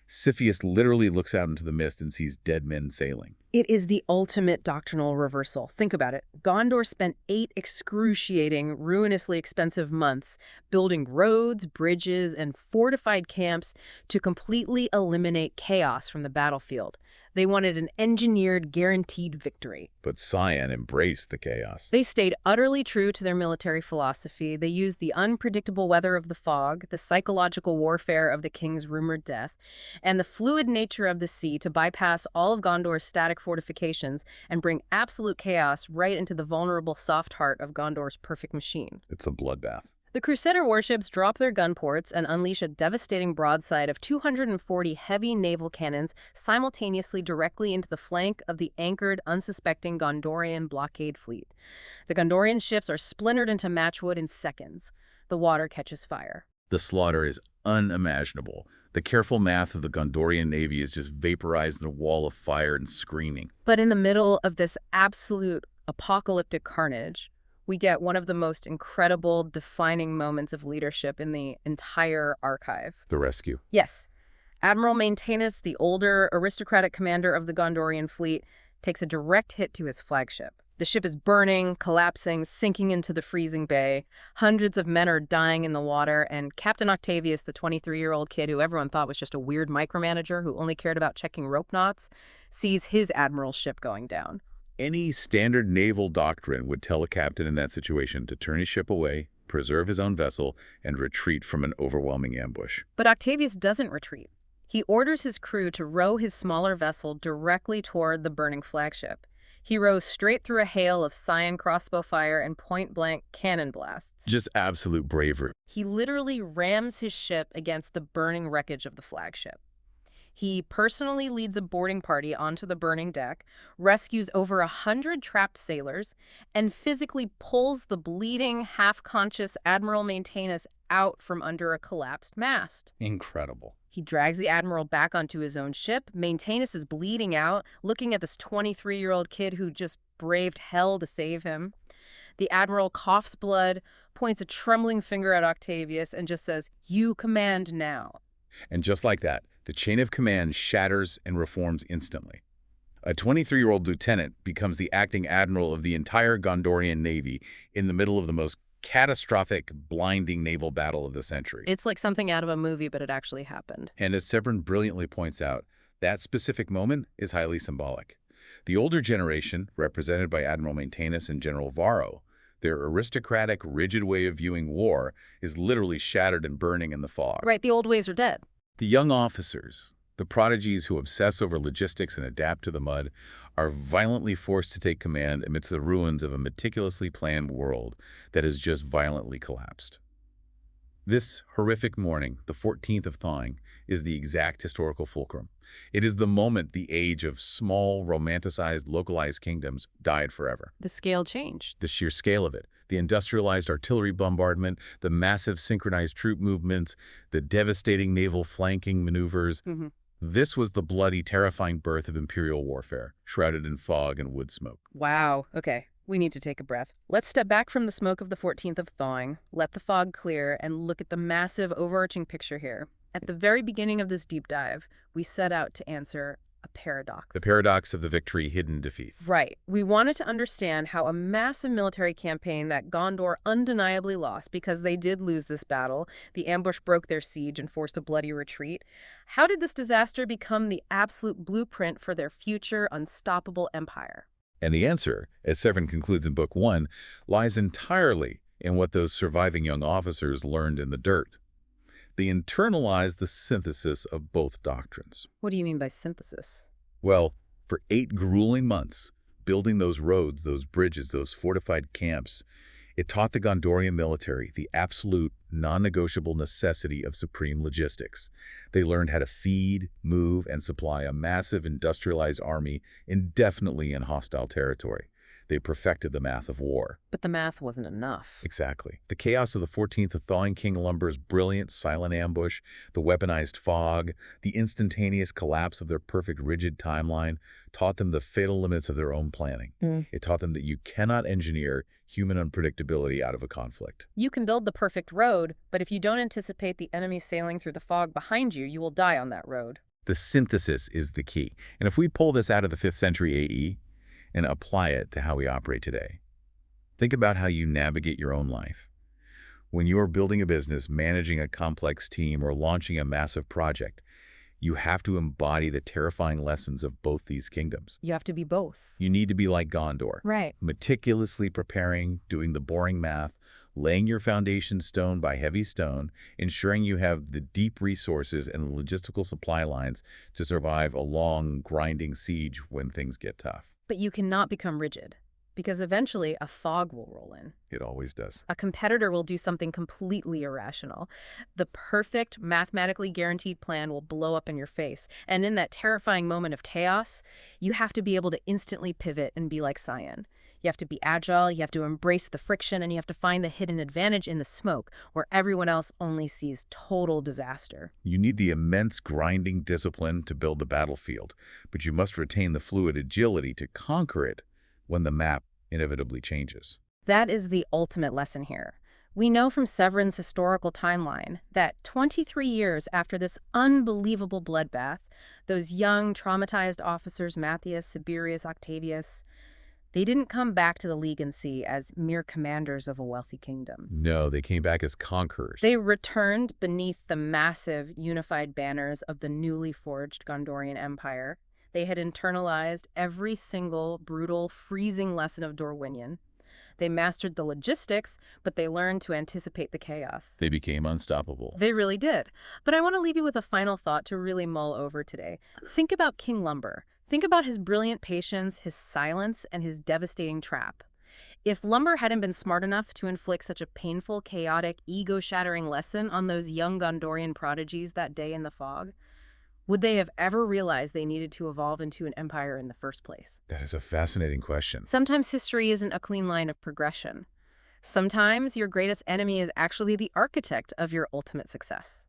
Siphius literally looks out into the mist and sees dead men sailing. It is the ultimate doctrinal reversal. Think about it. Gondor spent 8 excruciating, ruinously expensive months building roads, bridges, and fortified camps to completely eliminate chaos from the battlefield. They wanted an engineered, guaranteed victory. But Scion embraced the chaos. They stayed utterly true to their military philosophy. They used the unpredictable weather of the fog, the psychological warfare of the king's rumored death, and the fluid nature of the sea to bypass all of Gondor's static fortifications and bring absolute chaos right into the vulnerable soft heart of Gondor's perfect machine. It's a bloodbath. The Crusader warships drop their gun ports and unleash a devastating broadside of 240 heavy naval cannons simultaneously directly into the flank of the anchored, unsuspecting Gondorian blockade fleet. The Gondorian ships are splintered into matchwood in seconds. The water catches fire. The slaughter is unimaginable. The careful math of the Gondorian navy is just vaporized in a wall of fire and screaming. But in the middle of this absolute apocalyptic carnage, we get one of the most incredible, defining moments of leadership in the entire archive. The rescue. Yes, Admiral Maintainus, the older, aristocratic commander of the Gondorian fleet, takes a direct hit to his flagship. The ship is burning, collapsing, sinking into the freezing bay. Hundreds of men are dying in the water, and Captain Octavius, the 23-year-old kid who everyone thought was just a weird micromanager who only cared about checking rope knots, sees his admiral's ship going down. Any standard naval doctrine would tell a captain in that situation to turn his ship away, preserve his own vessel, and retreat from an overwhelming ambush. But Octavius doesn't retreat. He orders his crew to row his smaller vessel directly toward the burning flagship. He rows straight through a hail of cyan crossbow fire and point-blank cannon blasts. Just absolute bravery. He literally rams his ship against the burning wreckage of the flagship. He personally leads a boarding party onto the burning deck, rescues over 100 trapped sailors, and physically pulls the bleeding, half-conscious Admiral Maintainus out from under a collapsed mast. Incredible. He drags the admiral back onto his own ship. Maintainus is bleeding out, looking at this 23-year-old kid who just braved hell to save him. The admiral coughs blood, points a trembling finger at Octavius, and just says, "You command now." And just like that, the chain of command shatters and reforms instantly. A 23-year-old lieutenant becomes the acting admiral of the entire Gondorian navy in the middle of the most catastrophic, blinding naval battle of the century. It's like something out of a movie, but it actually happened. And as Severin brilliantly points out, that specific moment is highly symbolic. The older generation, represented by Admiral Maintainus and General Varro, their aristocratic, rigid way of viewing war is literally shattered and burning in the fog. Right, the old ways are dead. The young officers, the prodigies who obsess over logistics and adapt to the mud, are violently forced to take command amidst the ruins of a meticulously planned world that has just violently collapsed. This horrific morning, the 14th of thawing, is the exact historical fulcrum. It is the moment the age of small, romanticized, localized kingdoms died forever. The scale changed. The sheer scale of it, the industrialized artillery bombardment, the massive synchronized troop movements, the devastating naval flanking maneuvers. This was the bloody, terrifying birth of imperial warfare, shrouded in fog and wood smoke. Wow. Okay, we need to take a breath. Let's step back from the smoke of the 14th of thawing, let the fog clear, and look at the massive overarching picture here. At the very beginning of this deep dive, we set out to answer a paradox. The paradox of the victory hidden defeat. Right. We wanted to understand how a massive military campaign that Gondor undeniably lost, because they did lose this battle, the ambush broke their siege and forced a bloody retreat. How did this disaster become the absolute blueprint for their future unstoppable empire? And the answer, as Severin concludes in Book 1, lies entirely in what those surviving young officers learned in the dirt. They internalized the synthesis of both doctrines. What do you mean by synthesis? Well, for 8 grueling months, building those roads, those bridges, those fortified camps, it taught the Gondorian military the absolute, non-negotiable necessity of supreme logistics. They learned how to feed, move, and supply a massive industrialized army indefinitely in hostile territory. They perfected the math of war. But the math wasn't enough. Exactly. The chaos of the 14th of thawing King Lumber's brilliant silent ambush, the weaponized fog, the instantaneous collapse of their perfect rigid timeline taught them the fatal limits of their own planning. It taught them that you cannot engineer human unpredictability out of a conflict. You can build the perfect road, but if you don't anticipate the enemy sailing through the fog behind you, you will die on that road. The synthesis is the key. And if we pull this out of the 5th century AE, and apply it to how we operate today. Think about how you navigate your own life. When you are building a business, managing a complex team, or launching a massive project, you have to embody the terrifying lessons of both these kingdoms. You have to be both. You need to be like Gondor, Right. meticulously preparing, doing the boring math, laying your foundation stone by heavy stone, ensuring you have the deep resources and the logistical supply lines to survive a long, grinding siege when things get tough. But you cannot become rigid, because eventually a fog will roll in. It always does. A competitor will do something completely irrational. The perfect, mathematically guaranteed plan will blow up in your face. And in that terrifying moment of chaos, you have to be able to instantly pivot and be like Cyan. You have to be agile, you have to embrace the friction, and you have to find the hidden advantage in the smoke, where everyone else only sees total disaster. You need the immense grinding discipline to build the battlefield, but you must retain the fluid agility to conquer it when the map inevitably changes. That is the ultimate lesson here. We know from Severin's historical timeline that 23 years after this unbelievable bloodbath, those young, traumatized officers, Matthias, Siberius, Octavius, they didn't come back to the League Sea as mere commanders of a wealthy kingdom. No, they came back as conquerors. They returned beneath the massive, unified banners of the newly forged Gondorian Empire. They had internalized every single brutal, freezing lesson of Dorwinion. They mastered the logistics, but they learned to anticipate the chaos. They became unstoppable. They really did. But I want to leave you with a final thought to really mull over today. Think about King Lumber. Think about his brilliant patience, his silence, and his devastating trap. If Lumber hadn't been smart enough to inflict such a painful, chaotic, ego-shattering lesson on those young Gondorian prodigies that day in the fog, would they have ever realized they needed to evolve into an empire in the first place? That is a fascinating question. Sometimes history isn't a clean line of progression. Sometimes your greatest enemy is actually the architect of your ultimate success.